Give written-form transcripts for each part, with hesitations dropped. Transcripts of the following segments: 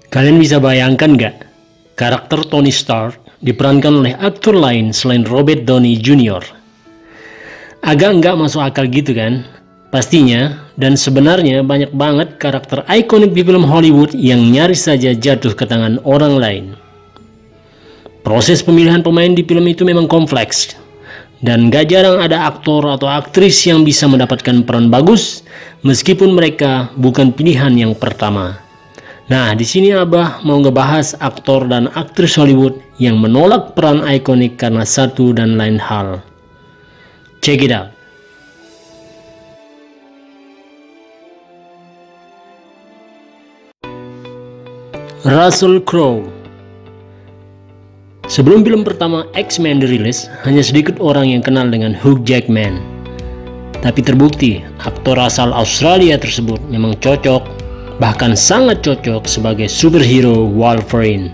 Kalian bisa bayangkan nggak? Karakter Tony Stark diperankan oleh aktor lain selain Robert Downey Jr. Agak nggak masuk akal gitu kan? Pastinya, dan sebenarnya banyak banget karakter ikonik di film Hollywood yang nyaris saja jatuh ke tangan orang lain. Proses pemilihan pemain di film itu memang kompleks, dan gak jarang ada aktor atau aktris yang bisa mendapatkan peran bagus meskipun mereka bukan pilihan yang pertama. Nah, di sini Abah mau ngebahas aktor dan aktris Hollywood yang menolak peran ikonik karena satu dan lain hal. Check it out. Russell Crowe. Sebelum film pertama X-Men dirilis, hanya sedikit orang yang kenal dengan Hugh Jackman. Tapi terbukti, aktor asal Australia tersebut memang cocok, bahkan sangat cocok sebagai superhero Wolverine.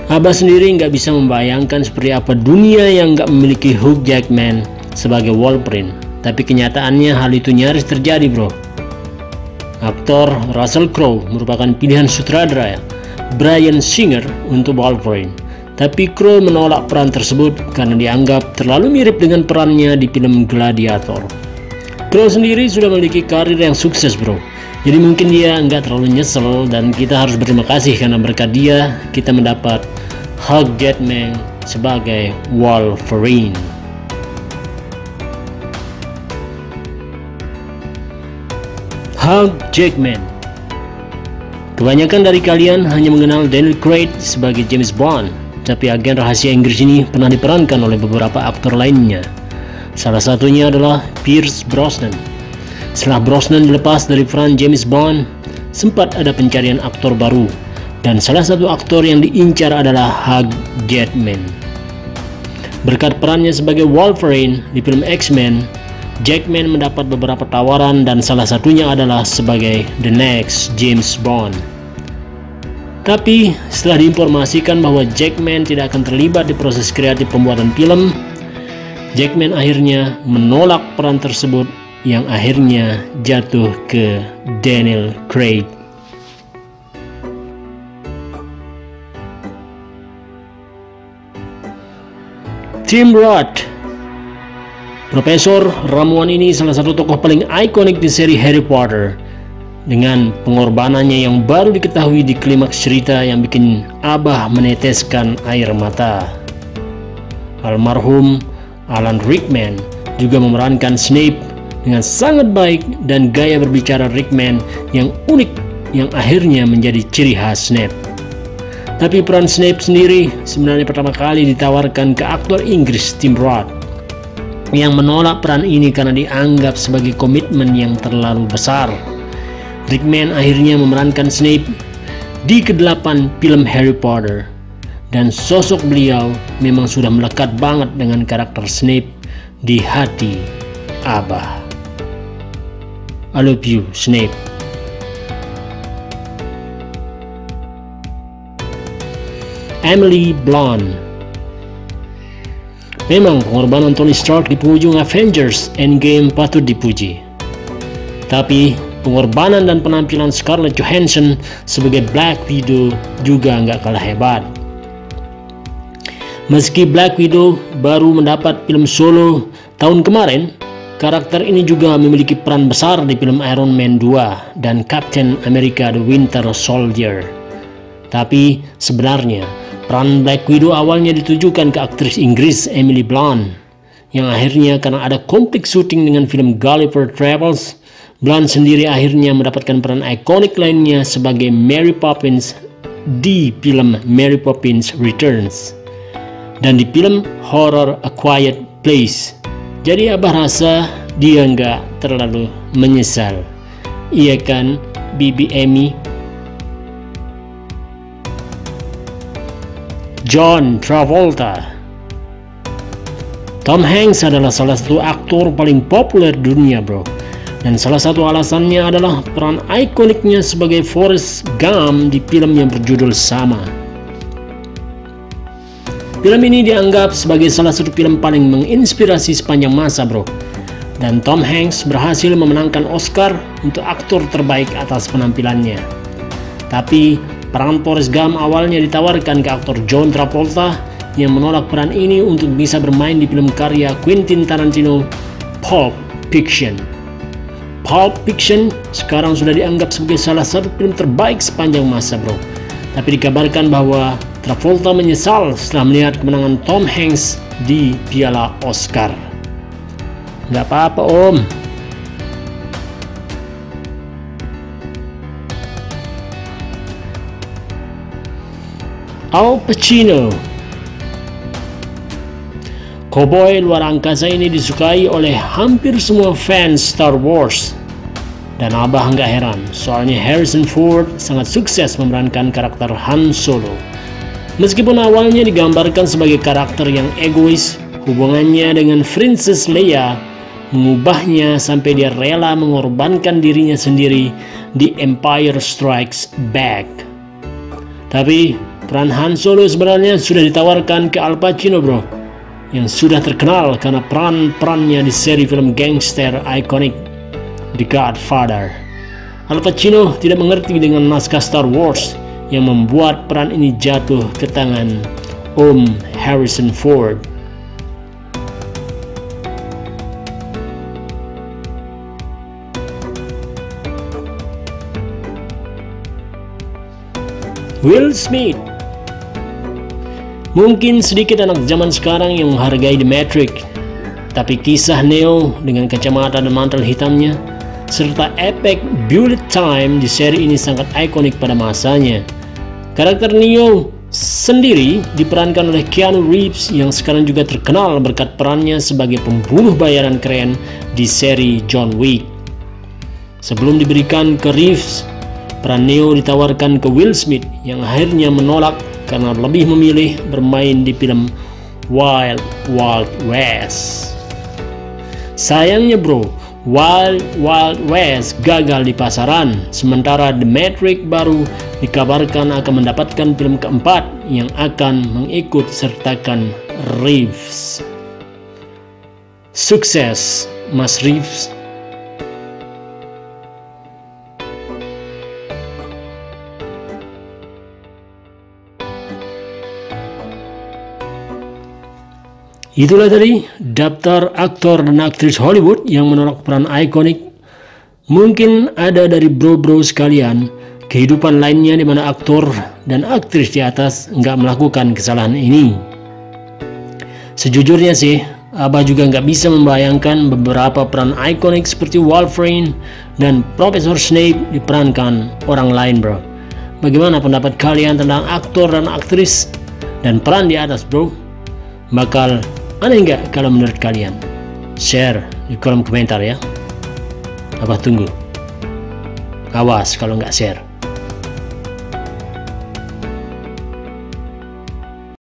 Abah sendiri nggak bisa membayangkan seperti apa dunia yang nggak memiliki Hugh Jackman sebagai Wolverine. Tapi kenyataannya hal itu nyaris terjadi, bro. Aktor Russell Crowe merupakan pilihan sutradara Bryan Singer untuk Wolverine. Tapi Crowe menolak peran tersebut karena dianggap terlalu mirip dengan perannya di film Gladiator. Crowe sendiri sudah memiliki karir yang sukses, bro. Jadi mungkin dia nggak terlalu nyesel, dan kita harus berterima kasih karena berkat dia kita mendapat Hugh Jackman sebagai Wolverine. Hugh Jackman. Kebanyakan dari kalian hanya mengenal Daniel Craig sebagai James Bond, tapi agen rahasia Inggris ini pernah diperankan oleh beberapa aktor lainnya. Salah satunya adalah Pierce Brosnan. Setelah Brosnan dilepas dari peran James Bond, sempat ada pencarian aktor baru, dan salah satu aktor yang diincar adalah Hugh Jackman. Berkat perannya sebagai Wolverine di film X-Men, Jackman mendapat beberapa tawaran, dan salah satunya adalah sebagai the next James Bond. Tapi setelah diinformasikan bahwa Jackman tidak akan terlibat di proses kreatif pembuatan film, Jackman akhirnya menolak peran tersebut yang akhirnya jatuh ke Daniel Craig. Tim Roth. Profesor ramuan ini salah satu tokoh paling ikonik di seri Harry Potter. Dengan pengorbanannya yang baru diketahui di klimaks cerita yang bikin Abah meneteskan air mata. Almarhum Alan Rickman juga memerankan Snape dengan sangat baik, dan gaya berbicara Rickman yang unik yang akhirnya menjadi ciri khas Snape. Tapi peran Snape sendiri sebenarnya pertama kali ditawarkan ke aktor Inggris Tim Roth, yang menolak peran ini karena dianggap sebagai komitmen yang terlalu besar. Rickman akhirnya memerankan Snape di ke-8 film Harry Potter, dan sosok beliau memang sudah melekat banget dengan karakter Snape di hati Abah. I love you, Snape. Emily Blunt. Memang pengorbanan Tony Stark di penghujung Avengers Endgame patut dipuji. Tapi pengorbanan dan penampilan Scarlett Johansson sebagai Black Widow juga nggak kalah hebat. Meski Black Widow baru mendapat film solo tahun kemarin, karakter ini juga memiliki peran besar di film Iron Man 2 dan Captain America The Winter Soldier. Tapi sebenarnya peran Black Widow awalnya ditujukan ke aktris Inggris Emily Blunt, yang akhirnya karena ada konflik syuting dengan film Gulliver Travels, Blunt sendiri akhirnya mendapatkan peran ikonik lainnya sebagai Mary Poppins di film Mary Poppins Returns dan di film horror A Quiet Place. Jadi Abah rasa dia nggak terlalu menyesal. Iya kan, Bibi Amy? John Travolta. Tom Hanks adalah salah satu aktor paling populer di dunia, bro. Dan salah satu alasannya adalah peran ikoniknya sebagai Forrest Gump di film yang berjudul sama. Film ini dianggap sebagai salah satu film paling menginspirasi sepanjang masa, bro. Dan Tom Hanks berhasil memenangkan Oscar untuk aktor terbaik atas penampilannya. Tapi Peran Forrest Gump awalnya ditawarkan ke aktor John Travolta yang menolak peran ini untuk bisa bermain di film karya Quentin Tarantino, Pulp Fiction. Pulp Fiction sekarang sudah dianggap sebagai salah satu film terbaik sepanjang masa, bro. Tapi dikabarkan bahwa Travolta menyesal setelah melihat kemenangan Tom Hanks di Piala Oscar. Nggak apa-apa, Om. Al Pacino. Cowboy luar angkasa ini disukai oleh hampir semua fans Star Wars. Dan Abah nggak heran, soalnya Harrison Ford sangat sukses memerankan karakter Han Solo. Meskipun awalnya digambarkan sebagai karakter yang egois, hubungannya dengan Princess Leia mengubahnya sampai dia rela mengorbankan dirinya sendiri di Empire Strikes Back. Tapi peran Han Solo sebenarnya sudah ditawarkan ke Al Pacino, bro, yang sudah terkenal karena peran-perannya di seri film gangster ikonik The Godfather. Al Pacino tidak mengerti dengan naskah Star Wars yang membuat peran ini jatuh ke tangan Om Harrison Ford. Will Smith. Mungkin sedikit anak zaman sekarang yang menghargai The Matrix, tapi kisah Neo dengan kacamata dan mantel hitamnya serta efek bullet time di seri ini sangat ikonik pada masanya. Karakter Neo sendiri diperankan oleh Keanu Reeves yang sekarang juga terkenal berkat perannya sebagai pembunuh bayaran keren di seri John Wick. Sebelum diberikan ke Reeves, peran Neo ditawarkan ke Will Smith yang akhirnya menolak karena lebih memilih bermain di film Wild Wild West. Sayangnya, bro, Wild Wild West gagal di pasaran, sementara The Matrix baru dikabarkan akan mendapatkan film keempat yang akan mengikut sertakan Reeves. Sukses, Mas Reeves. Itulah tadi daftar aktor dan aktris Hollywood yang menolak peran ikonik. Mungkin ada dari bro-bro sekalian kehidupan lainnya di mana aktor dan aktris di atas nggak melakukan kesalahan ini. Sejujurnya sih, Abah juga nggak bisa membayangkan beberapa peran ikonik seperti Wolverine dan Profesor Snape diperankan orang lain, bro. Bagaimana pendapat kalian tentang aktor dan aktris dan peran di atas, bro? Bakal aneh nggak kalau menurut kalian? Share di kolom komentar ya. Abah tunggu. Awas kalau nggak share.